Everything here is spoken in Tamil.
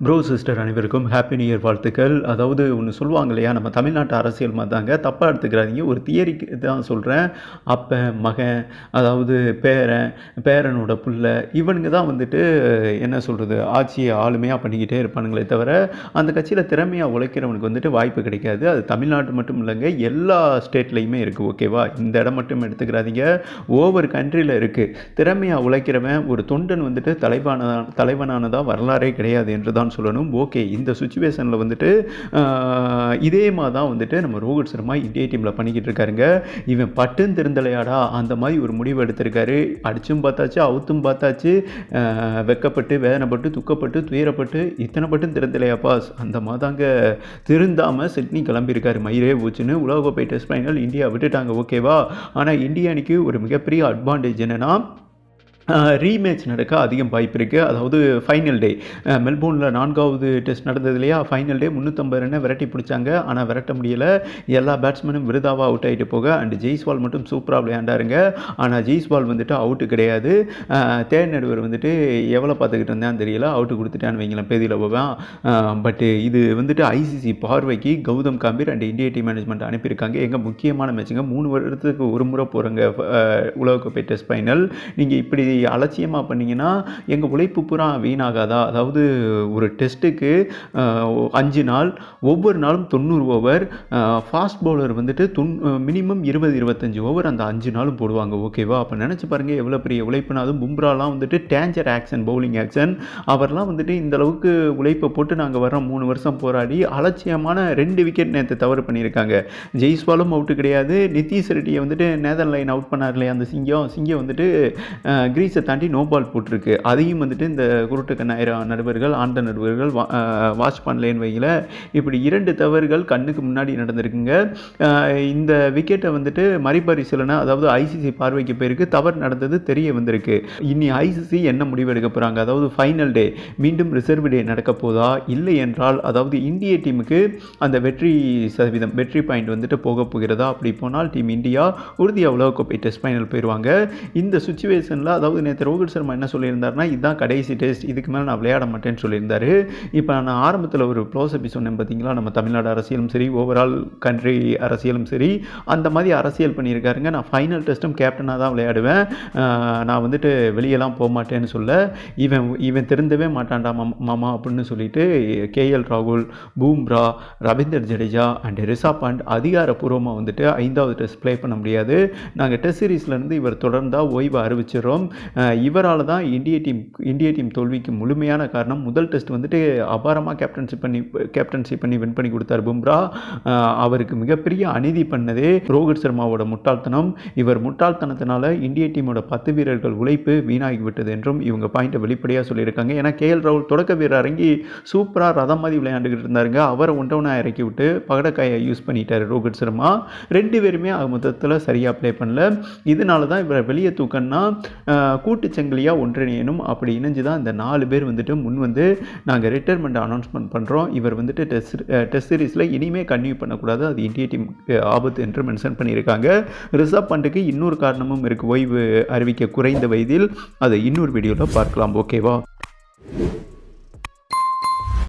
ப்ரோ சிஸ்டர் அனைவருக்கும் ஹாப்பி நியூ இயர் வாழ்த்துக்கள். அதாவது ஒன்று சொல்லுவாங்க இல்லையா, நம்ம தமிழ்நாட்டு அரசியல் மாதிரி தாங்க, தப்பாக எடுத்துக்கிறாதீங்க. ஒரு தியரிக்கு தான் சொல்கிறேன். அப்பன் மகன், அதாவது பேரனோட புள்ள, இவனுங்க தான் வந்துட்டு என்ன சொல்கிறது, ஆட்சியை ஆளுமையாக பண்ணிக்கிட்டே இருப்பானுங்களே தவிர அந்த கட்சியில் திறமையாக உழைக்கிறவனுக்கு வந்துட்டு வாய்ப்பு கிடைக்காது. அது தமிழ்நாட்டு மட்டும் இல்லைங்க, எல்லா ஸ்டேட்லேயுமே இருக்குது. ஓகேவா, இந்த இடம் மட்டும் எடுத்துக்கிறாதீங்க, ஒவ்வொரு கண்ட்ரியில் இருக்குது. திறமையாக உழைக்கிறவன் ஒரு தொண்டன் வந்துட்டு தலைவனானதாக வரலாறே கிடையாது என்று தான் சொல்லணும். ஓகே, இந்த சுச்சுவேஷனில் வந்துட்டு இதே மாதிரி தான் வந்துட்டு நம்ம ரோஹித் சர்மா இந்தியா டீமில் பண்ணிக்கிட்டு இருக்காருங்க. இவன் பட்டும் திருந்தலையாடா அந்த மாதிரி ஒரு முடிவு எடுத்திருக்காரு. அடிச்சும் பார்த்தாச்சு, அவுத்தும் பார்த்தாச்சு, வெக்கப்பட்டு வேதனைப்பட்டு துக்கப்பட்டு துயரப்பட்டு இத்தனை பட்டும் திருந்தலையாப்பா அந்த மாதாங்க திருந்தாமல் சிட்னி கிளம்பியிருக்காரு. மயிரே ஊச்சுன்னு உலகக்கோப்பை டெஸ்ட் ஃபைனல் இந்தியா விட்டுட்டாங்க. ஓகேவா, ஆனால் இந்தியா அணிக்கு ஒரு மிகப்பெரிய அட்வான்டேஜ் என்னென்னா ரீமேட்ச் நடக்க அதிகம் வாய்ப்பு இருக்குது. அதாவது ஃபைனல் டே மெல்போர்னில் 4வது டெஸ்ட் நடந்தது இல்லையா, ஃபைனல் டே 350 ரன்னை விரட்டி பிடிச்சாங்க. ஆனால் விரட்ட முடியலை. எல்லா பேட்ஸ்மேனும் விருதாவாக அவுட் ஆகிட்டு போக அண்ட் ஜெய்ஸ்வால் மட்டும் சூப்பராக விளையாண்டாருங்க. ஆனால் ஜெய்ஸ்வால் வந்துட்டு அவுட்டு கிடையாது. தேர்ட் நடுவர் வந்துட்டு எவ்வளோ பார்த்துக்கிட்டு இருந்தான்னு தெரியல, அவுட்டு கொடுத்துட்டான்னு வைங்களேன், பேதியில் போவேன். பட்டு இது வந்துட்டு ஐசிசி பார்வைக்கு Gautam Gambhir and India team management அனுப்பியிருக்காங்க. எங்கள் முக்கியமான மேட்சுங்க, 3 வருடத்துக்கு ஒரு முறை போகிறோங்க உலகக்கோப்பை டெஸ்ட் ஃபைனல். நீங்கள் இப்படி அலட்சியமாக பண்ணிங்கன்னா எங்கள் உழைப்பு பூரா வீணாகாதா? அதாவது ஒரு டெஸ்ட்டுக்கு 5 நாள், ஒவ்வொரு நாளும் 90 ஓவர், ஃபாஸ்ட் பவுலர் வந்துட்டு மினிமம் 20-25 ஓவர் அந்த 5 நாளும் போடுவாங்க. ஓகேவா, அப்போ நினச்சி பாருங்கள் எவ்வளோ பெரிய உழைப்புனா. அதுவும் பும்ராலாம் வந்துட்டு டேஞ்சர் ஆக்ஷன், பவுலிங் ஆக்ஷன், அவர்லாம் வந்துட்டு இந்த அளவுக்கு உழைப்பை போட்டு நாங்கள் வர 3 வருஷம் போராடி அலட்சியமான 2 விக்கெட் நேற்று தவறு பண்ணியிருக்காங்க. ஜெய்ஸ்வாலும் அவுட்டு கிடையாது. நிதிஷ் ரெட்டியை வந்துட்டு நேதர் லைன் அவுட் பண்ணார் இல்லையா, அந்த சிங்கம் வந்துட்டு கிரீஸை தாண்டி நோ பால் போட்டிருக்கு. அதையும் வந்துட்டு இந்த குருட்டுக்க நடுவர்கள், ஆண்ட நடுவர்கள் வாட்ச் பண்ணலேன்னு வைக்கல. இப்படி 2 தவறுகள் கண்ணுக்கு முன்னாடி நடந்திருக்குங்க. இந்த விக்கெட்டை வந்துட்டு மறுபரிசீலனை, அதாவது ஐசிசி பார்வைக்கு போயிருக்கு, தவறு நடந்தது தெரிய வந்திருக்கு. இனி ஐசிசி என்ன முடிவு எடுக்க போகிறாங்க? அதாவது ஃபைனல் டே மீண்டும் ரிசர்வ் டே நடக்க போதா, இல்லை என்றால் அதாவது இந்திய டீமுக்கு அந்த வெற்றி சதவீதம், வெற்றி பாயிண்ட் வந்துட்டு போக போகிறதா? அப்படி போனால் டீம் இந்தியா உறுதியாக உலகக்கோப்பை டெஸ்ட் ஃபைனல் போயிடுவாங்க. இந்த சுச்சுவேஷனில் அதாவது நேற்று ரோஹித் சர்மா என்ன சொல்லியிருந்தாருன்னா, இதுதான் கடைசி டெஸ்ட், இதுக்கு மேலே நான் விளையாட மாட்டேன்னு சொல்லியிருந்தாரு. இப்போ நான் ஆரம்பத்தில் ஒரு க்ளோஸ்அப் சொன்னேன் பார்த்தீங்களா, நம்ம தமிழ்நாடு அரசியலும் சரி, ஓவரால் கண்ட்ரி அரசியலும் சரி, அந்த மாதிரி அரசியல் பண்ணியிருக்காருங்க. நான் ஃபைனல் டெஸ்ட்டும் கேப்டனாக தான் விளையாடுவேன், நான் வந்துட்டு வெளியெல்லாம் போக மாட்டேன்னு சொல்ல, இவன் திருந்தவே மாட்டான்டா மாமா அப்படின்னு சொல்லிட்டு கேஎல் ராகுல், பூம்ரா, ரவீந்தர் ஜடேஜா அண்ட் ரிஷப் பண்ட் அதிகாரப்பூர்வமாக வந்துட்டு 5வது டெஸ்ட் ப்ளே பண்ண முடியாது, நாங்கள் டெஸ்ட் சீரீஸ்லேருந்து இவர் தொடர்ந்தால் ஓய்வு அறிவிச்சிடறோம். இவரால் தான் இந்திய டீம் தோல்விக்கு முழுமையான காரணம். முதல் டெஸ்ட் வந்துட்டு அபாரமாக கேப்டன்ஷிப் பண்ணி வின் பண்ணி கொடுத்தார் பும்ரா. அவருக்கு மிகப்பெரிய அநீதி பண்ணதே ரோஹித் சர்மாவோட முட்டாள்தனம். இவர் முட்டாள்தனத்தினால இந்திய டீமோட 10 வீரர்கள் உழைப்பு வீணாகி விட்டது என்றும் இவங்க பாயிண்ட்டை வெளிப்படையாக சொல்லியிருக்காங்க. ஏன்னா கேஎல் ராகுல் தொடக்க வீரர் இறங்கி சூப்பராக ரதம் மாதிரி விளையாண்டுக்கிட்டு இருந்தாருங்க. அவரை ஒன்றவனா இறக்கி விட்டு பகடக்காயை யூஸ் பண்ணிட்டார் ரோஹித் சர்மா. 2 பேருமே மொத்தத்தில் சரியாக ப்ளே பண்ணல. இதனால தான் இவரை வெளியே தூக்கன்னா கூட்டுச்சங்கிலியாக ஒன்றிணையணும். அப்படி இணைஞ்சு தான் இந்த 4 பேர் வந்துட்டு முன் வந்து நாங்கள் ரிட்டையர்மெண்ட் அனௌன்ஸ்மெண்ட் பண்ணுறோம், இவர் வந்துட்டு டெஸ்ட் சீரீஸில் இனிமேல் கன்டினியூ பண்ணக்கூடாது, அது இந்திய டீம் ஆபத்து என்று மென்ஷன் பண்ணியிருக்காங்க. ரிஷப் பண்ட்டுக்கு இன்னொரு காரணமும் இருக்குது, ஓய்வு அறிவிக்க குறைந்த வயதில். அதை இன்னொரு வீடியோவில் பார்க்கலாம். ஓகேவா?